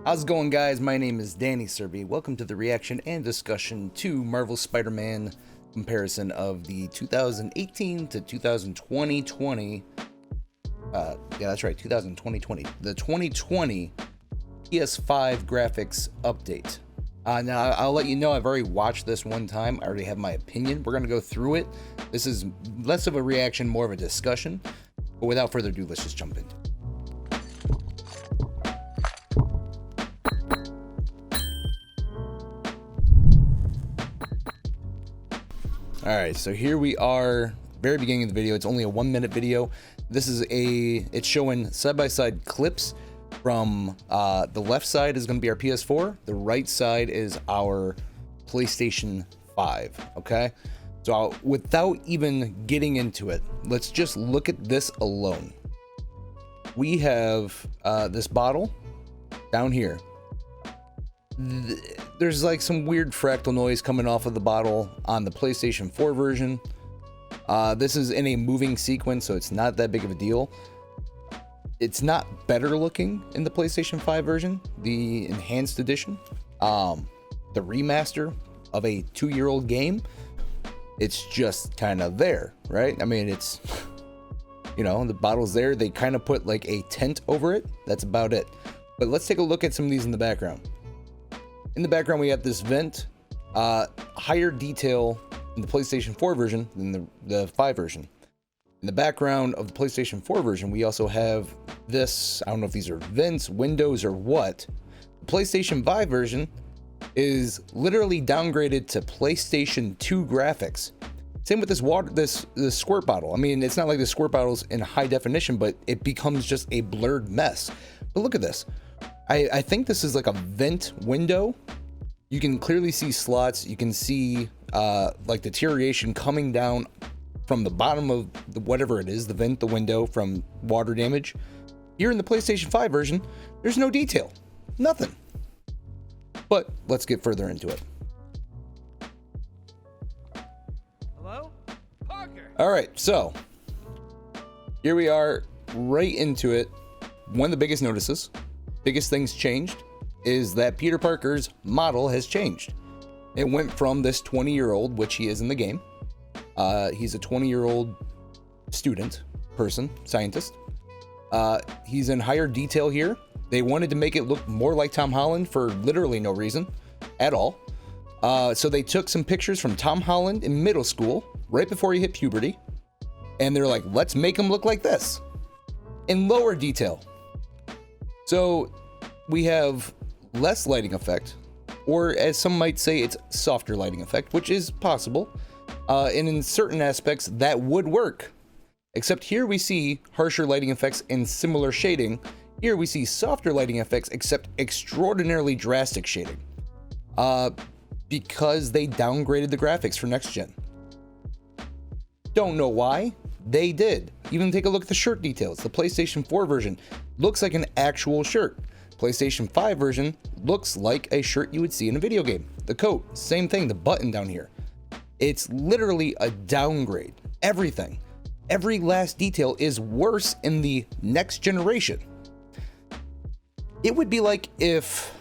How's it going, guys? My name is Danny Serby. Welcome to the reaction and discussion to Marvel Spider-Man comparison of the 2018 to 2020. Yeah, that's right, 2020. The 2020 PS5 graphics update. Now, I'll let you know I've already watched this one time. I already have my opinion. We're going to go through it. This is less of a reaction, more of a discussion. But without further ado, let's just jump in. Alright, so here we are, very beginning of the video. It's only a 1-minute video. This is it's showing side-by-side clips from, the left side is going to be our PS4, the right side is our PlayStation 5, okay? So without even getting into it, let's just look at this alone. We have this bottle down here. There's like some weird fractal noise coming off of the bottle on the PlayStation 4 version. This is in a moving sequence, so it's not that big of a deal. It's not better looking in the PlayStation 5 version, the enhanced edition. The remaster of a 2-year-old game, it's just kind of there, right? I mean, it's, you know, the bottle's there. They kind of put like a tent over it. That's about it. But let's take a look at some of these in the background. In the background, we have this vent, higher detail in the PlayStation 4 version than the 5 version. In the background of the PlayStation 4 version, we also have this, I don't know if these are vents, windows, or what. The PlayStation 5 version is literally downgraded to PlayStation 2 graphics. Same with this squirt bottle. I mean, it's not like the squirt bottle's in high definition, but it becomes just a blurred mess. But look at this. I think this is like a vent window. You can clearly see slots. You can see like deterioration coming down from the bottom of whatever it is, the vent, the window, from water damage. Here in the PlayStation 5 version, there's no detail, nothing. But let's get further into it. Hello? Parker. All right, so here we are right into it. One of the biggest notices, biggest things changed, is that Peter Parker's model has changed. It went from this 20-year-old, which he is in the game. He's a 20-year-old student, person, scientist. He's in higher detail here. They wanted to make it look more like Tom Holland for literally no reason at all. So they took some pictures from Tom Holland in middle school, right before he hit puberty. And they're like, let's make him look like this in lower detail. So we have less lighting effect, or as some might say, it's softer lighting effect, which is possible. And in certain aspects, that would work. Except here we see harsher lighting effects and similar shading. Here we see softer lighting effects, except extraordinarily drastic shading. Because they downgraded the graphics for next gen. Don't know why. They did. Even take a look at the shirt details. The PlayStation 4 version looks like an actual shirt. PlayStation 5 version looks like a shirt you would see in a video game. The coat, same thing, the button down here. It's literally a downgrade. Everything. Every last detail is worse in the next generation. It would be like if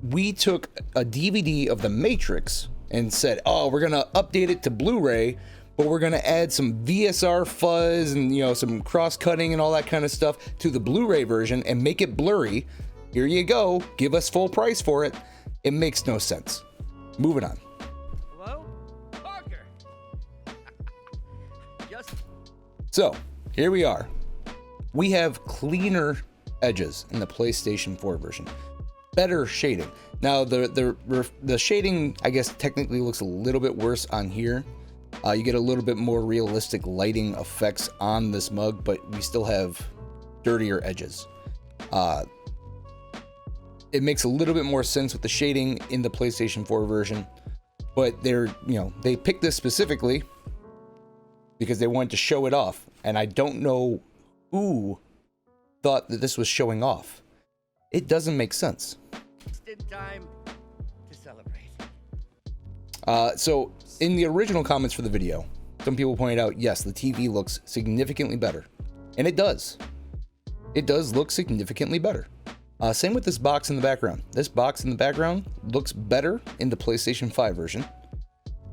we took a DVD of The Matrix and said, oh, we're going to update it to Blu-ray, but we're going to add some VSR fuzz and, you know, some cross-cutting and all that kind of stuff to the Blu-ray version and make it blurry. Here you go. Give us full price for it. It makes no sense. Moving on. Hello? Parker. So, here we are. We have cleaner edges in the PlayStation 4 version. Better shading. Now, the shading, I guess, technically looks a little bit worse on here. You get a little bit more realistic lighting effects on this mug, but we still have dirtier edges. It makes a little bit more sense with the shading in the PlayStation 4 version, but they picked this specifically because they wanted to show it off, and I don't know who thought that this was showing off. It doesn't make sense. It's time to celebrate. So in the original comments for the video, some people pointed out, yes, the TV looks significantly better. And it does. It does look significantly better. Same with this box in the background. This box in the background looks better in the PlayStation 5 version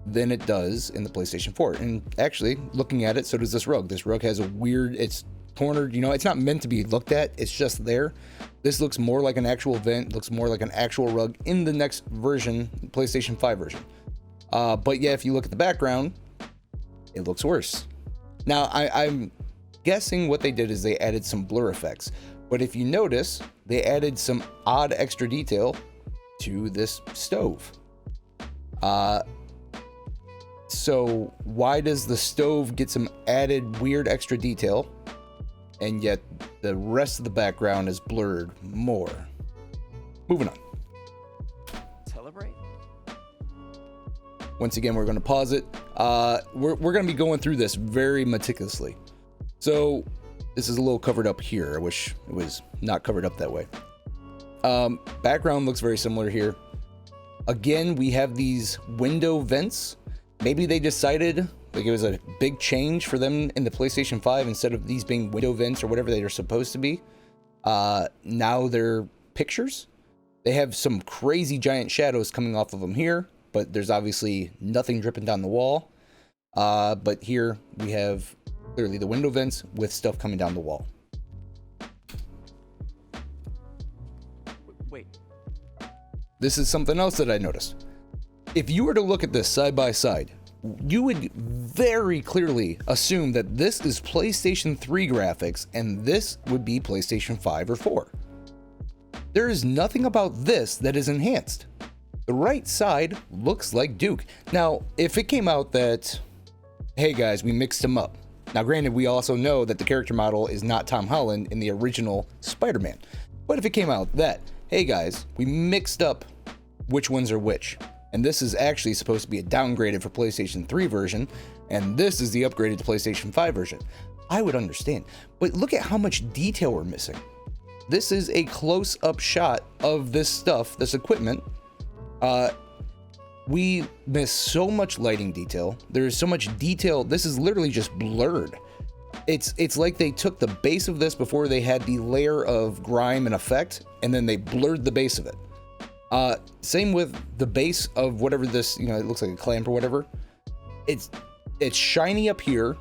than it does in the PlayStation 4. And actually, looking at it, so does this rug. This rug has a weird, it's cornered, you know, it's not meant to be looked at, it's just there. This looks more like an actual vent, looks more like an actual rug in the next version, PlayStation 5 version. But yeah, if you look at the background, it looks worse. Now, I'm guessing what they did is they added some blur effects. But if you notice, they added some odd extra detail to this stove. So why does the stove get some added weird extra detail, and yet the rest of the background is blurred more? Moving on. Celebrate? Once again, we're going to pause it. We're going to be going through this very meticulously. So this is a little covered up here. I wish it was not covered up that way. Background looks very similar here. Again, we have these window vents. Maybe they decided like it was a big change for them in the PlayStation 5 instead of these being window vents or whatever they are supposed to be. Now they're pictures. They have some crazy giant shadows coming off of them here, but there's obviously nothing dripping down the wall. But here we have clearly the window vents with stuff coming down the wall. Wait. This is something else that I noticed. If you were to look at this side by side, you would very clearly assume that this is PlayStation 3 graphics and this would be PlayStation 5 or 4. There is nothing about this that is enhanced. The right side looks like Duke. Now, if it came out that, hey guys, we mixed him up. Now, granted, we also know that the character model is not Tom Holland in the original Spider-Man. But if it came out that, hey guys, we mixed up which ones are which, and this is actually supposed to be a downgraded for PlayStation 3 version, and this is the upgraded to PlayStation 5 version, I would understand. But look at how much detail we're missing. This is a close-up shot of this stuff, this equipment. We miss so much lighting detail. There's so much detail. This is literally just blurred. It's like they took the base of this before they had the layer of grime and effect, and then they blurred the base of it. Same with the base of whatever this, you know, it looks like a clamp or whatever. It's shiny up here.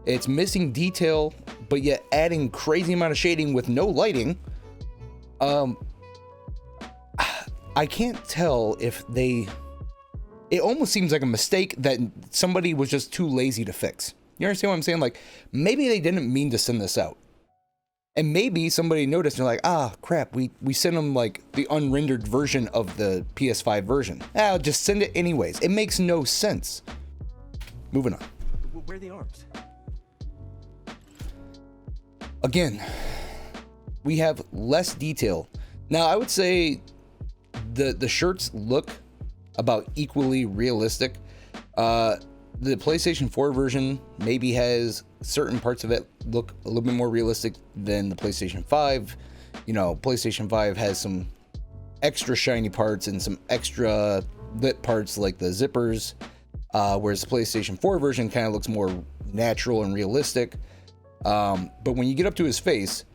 It's missing detail, but yet adding crazy amount of shading with no lighting. I can't tell if they... It almost seems like a mistake that somebody was just too lazy to fix. You understand what I'm saying? Like, maybe they didn't mean to send this out. And maybe somebody noticed and they're like, ah, crap, we sent them like the unrendered version of the PS5 version. I'll just send it anyways. It makes no sense. Moving on. Where are the arms? Again, we have less detail. Now, I would say the shirts look about equally realistic. The PlayStation 4 version maybe has certain parts of it look a little bit more realistic than the PlayStation 5. You know, PlayStation 5 has some extra shiny parts and some extra lit parts like the zippers, whereas the PlayStation 4 version kind of looks more natural and realistic. But when you get up to his face,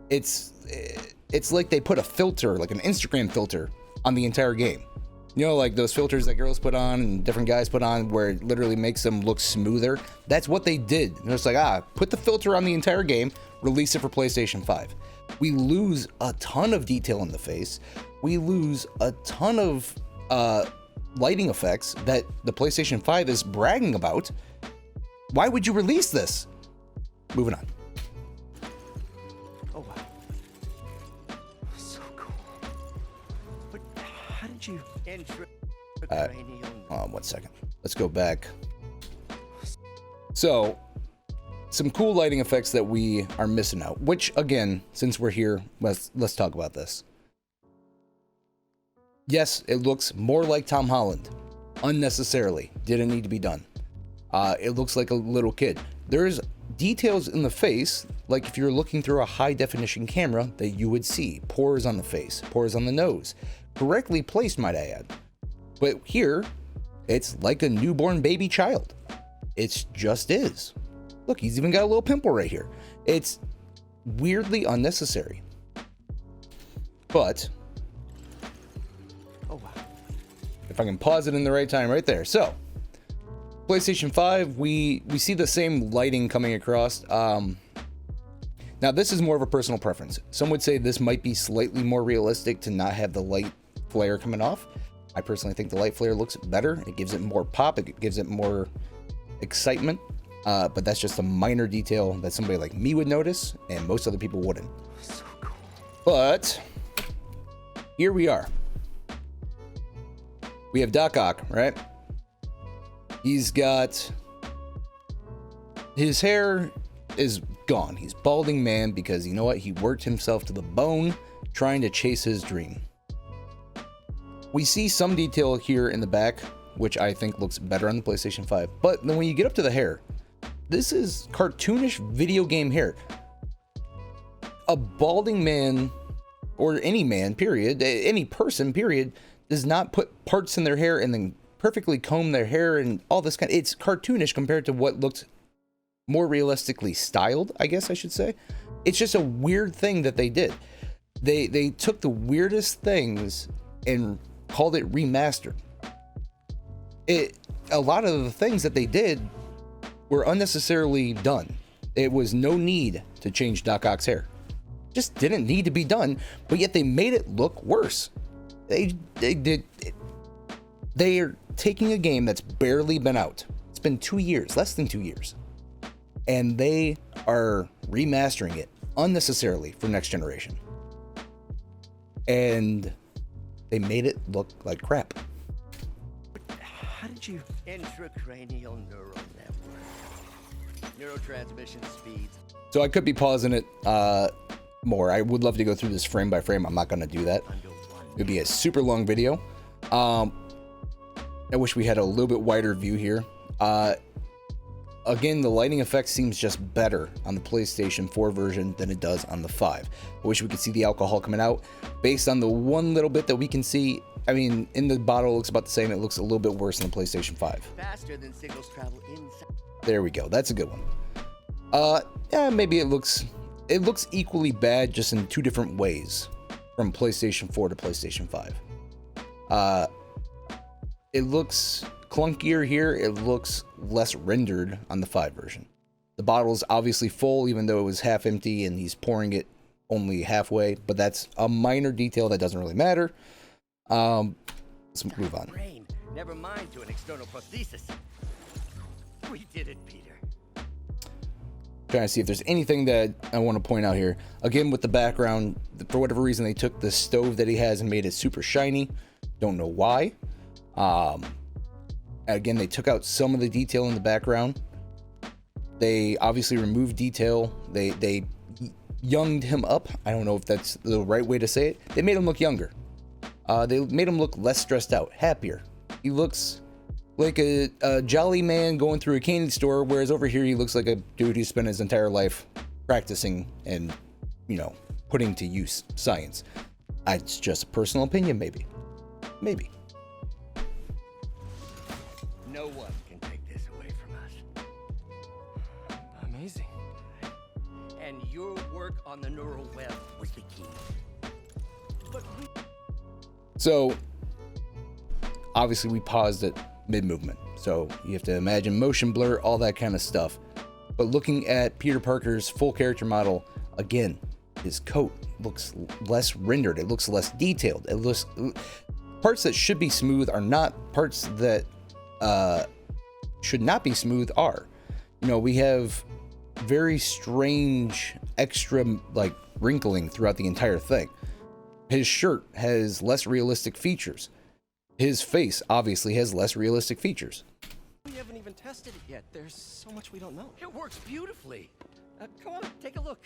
it's like they put a filter, like an Instagram filter, on the entire game. You know, like those filters that girls put on and different guys put on where it literally makes them look smoother. That's what they did. They're just like, put the filter on the entire game, release it for PlayStation 5. We lose a ton of detail in the face. We lose a ton of lighting effects that the PlayStation 5 is bragging about. Why would you release this? Moving on. Oh, wow. So cool. But how did you... One second. Let's go back. So, some cool lighting effects that we are missing out, which again, since we're here, let's talk about this. Yes, it looks more like Tom Holland. Unnecessarily. Didn't need to be done. It looks like a little kid. There's details in the face, like if you're looking through a high definition camera, that you would see. Pores on the face, pores on the nose. Correctly placed, might I add. But here, it's like a newborn baby child. It just is. Look, he's even got a little pimple right here. It's weirdly unnecessary. But Oh wow. if I can pause it in the right time, right there. So PlayStation 5, we see the same lighting coming across. Now this is more of a personal preference. Some would say this might be slightly more realistic to not have the light flare coming off. I personally think the light flare looks better. It gives it more pop. It gives it more excitement. But that's just a minor detail that somebody like me would notice, and most other people wouldn't. So cool. But here we are. We have Doc Ock, right? He's got his hair is gone. He's balding man because you know what? He worked himself to the bone trying to chase his dream. We see some detail here in the back, which I think looks better on the PlayStation 5. But then when you get up to the hair, this is cartoonish video game hair. A balding man, or any man, period, any person, period, does not put parts in their hair and then perfectly comb their hair and all this kind. It's cartoonish compared to what looked more realistically styled, I guess I should say. It's just a weird thing that they did. They took the weirdest things and called it remastered. A lot of the things that they did were unnecessarily done. It was no need to change Doc Ock's hair. Just didn't need to be done, but yet they made it look worse. They are taking a game that's barely been out. It's been 2 years, less than 2 years. And they are remastering it unnecessarily for next generation. And they made it look like crap. How did you? Intracranial neural network. Neurotransmission speeds. So I could be pausing it more. I would love to go through this frame by frame. I'm not going to do that. It would be a super long video. I wish we had a little bit wider view here. Again, the lighting effect seems just better on the PlayStation 4 version than it does on the 5. I wish we could see the alcohol coming out. Based on the one little bit that we can see, I mean, in the bottle it looks about the same. It looks a little bit worse in the PlayStation 5. Faster than signals travel inside. There we go. That's a good one. Yeah, maybe it looks equally bad, just in two different ways from PlayStation 4 to PlayStation 5. It looks clunkier here. It looks less rendered on the 5 version. The bottle is obviously full, even though it was half empty, and he's pouring it only halfway, but that's a minor detail that doesn't really matter. Let's move on. Brain. Never mind to an external prosthesis. We did it, Peter. Trying to see if there's anything that I want to point out here. Again, with the background, for whatever reason, they took the stove that he has and made it super shiny. Don't know why. Again, they took out some of the detail in the background. They obviously removed detail. They younged him up. I don't know if that's the right way to say it. They made him look younger. They made him look less stressed out, happier. He looks like a jolly man going through a candy store, whereas over here he looks like a dude who spent his entire life practicing and, you know, putting to use science. It's just a personal opinion, maybe. Maybe. No one can take this away from us. Amazing. And your work on the neural web was the key. But we... So, obviously we paused it mid-movement. So you have to imagine motion blur, all that kind of stuff. But looking at Peter Parker's full character model, again, his coat looks less rendered. It looks less detailed. It looks... Parts that should be smooth are not. Parts that should not be smooth are. You know, we have very strange extra like wrinkling throughout the entire thing. His shirt has less realistic features. His face obviously has less realistic features. We haven't even tested it yet. There's so much we don't know. It works beautifully. Come on, take a look.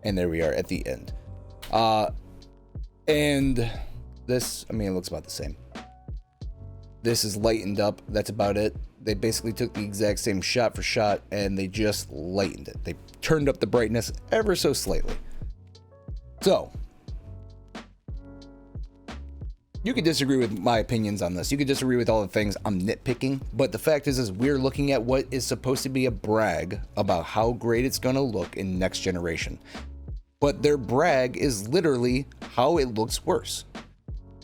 And there we are at the end. And this, I mean, it looks about the same. This is lightened up. That's about it. They basically took the exact same shot for shot and they just lightened it. They turned up the brightness ever so slightly. So, you could disagree with my opinions on this. You could disagree with all the things I'm nitpicking, but the fact is we're looking at what is supposed to be a brag about how great it's going to look in next generation. but their brag is literally how it looks worse.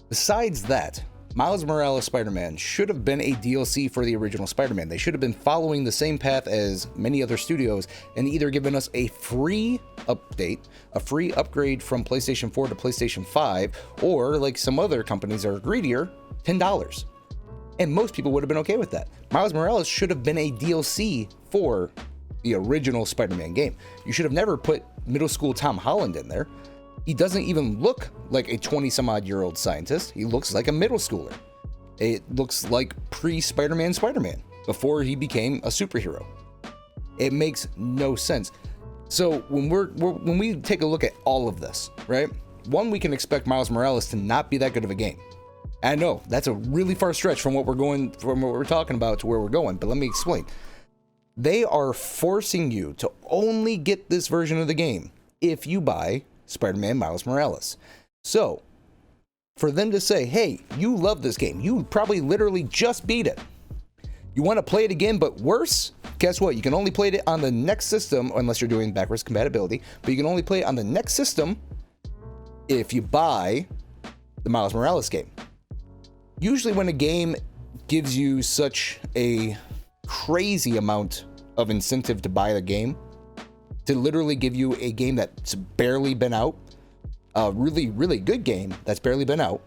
Besides that, Miles Morales Spider-Man should have been a DLC for the original Spider-Man. They should have been following the same path as many other studios and either given us a free update, a free upgrade from PlayStation 4 to PlayStation 5, or like some other companies are greedier, $10. And most people would have been okay with that. Miles Morales should have been a DLC for the original Spider-Man game. You should have never put middle school Tom Holland in there. He doesn't even look like a 20-some-odd-year-old scientist. He looks like a middle schooler. It looks like pre-Spider-Man Spider-Man, before he became a superhero. It makes no sense. So when we take a look at all of this, right? One, we can expect Miles Morales to not be that good of a game. I know that's a really far stretch from what we're talking about to where we're going, but let me explain. They are forcing you to only get this version of the game if you buy Spider-Man Miles Morales. So for them to say, hey, you love this game, you probably literally just beat it, you want to play it again but worse, guess what? You can only play it on the next system, unless you're doing backwards compatibility, but you can only play it on the next system if you buy the Miles Morales game. Usually when a game gives you such a crazy amount of incentive to buy the game, to literally give you a game that's barely been out, a really, really good game that's barely been out,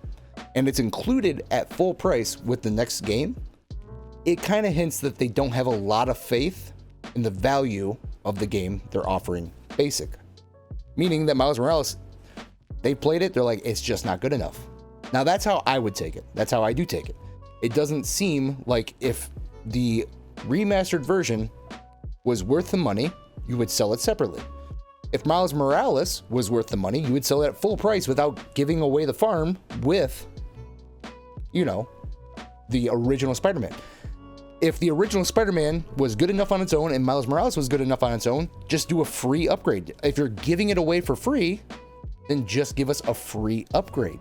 and it's included at full price with the next game, it kind of hints that they don't have a lot of faith in the value of the game they're offering basic. Meaning that Miles Morales, they played it, they're like, it's just not good enough. Now that's how I would take it. That's how I do take it. It doesn't seem like if the remastered version was worth the money, you would sell it separately. If Miles Morales was worth the money, you would sell it at full price without giving away the farm with, you know, the original Spider-Man. If the original Spider-Man was good enough on its own and Miles Morales was good enough on its own, just do a free upgrade. If you're giving it away for free, then just give us a free upgrade.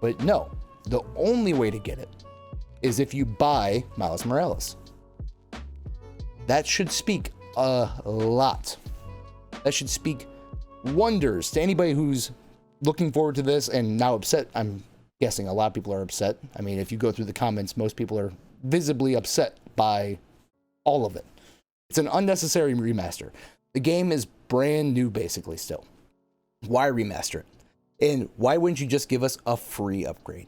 But no, the only way to get it is if you buy Miles Morales. That should speak a lot. That should speak wonders to anybody who's looking forward to this and now upset. I'm guessing a lot of people are upset. I mean, if you go through the comments, most people are visibly upset by all of it. It's an unnecessary remaster. The game is brand new basically still. Why remaster it? And why wouldn't you just give us a free upgrade?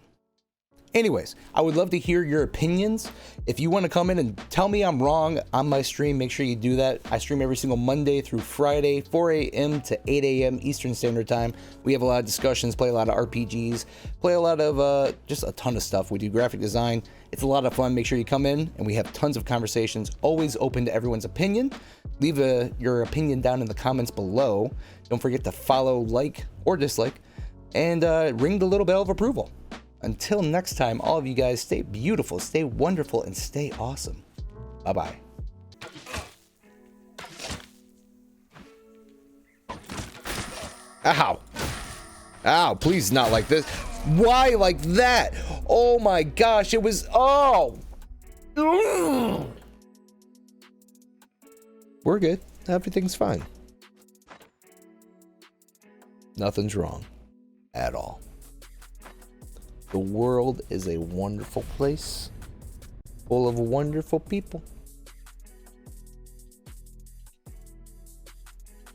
Anyways, I would love to hear your opinions. If you want to come in and tell me I'm wrong on my stream, make sure you do that. I stream every single Monday through Friday, 4 a.m. to 8 a.m. Eastern Standard Time. We have a lot of discussions, play a lot of RPGs, play a lot of just a ton of stuff. We do graphic design. It's a lot of fun. Make sure you come in, and we have tons of conversations, always open to everyone's opinion. Leave your opinion down in the comments below. Don't forget to follow, like, or dislike, and ring the little bell of approval. Until next time, all of you guys, stay beautiful, stay wonderful, and stay awesome. Bye-bye. Ow. Ow, please not like this. Why like that? Oh my gosh, it was, oh. We're good. Everything's fine. Nothing's wrong at all. The world is a wonderful place, full of wonderful people.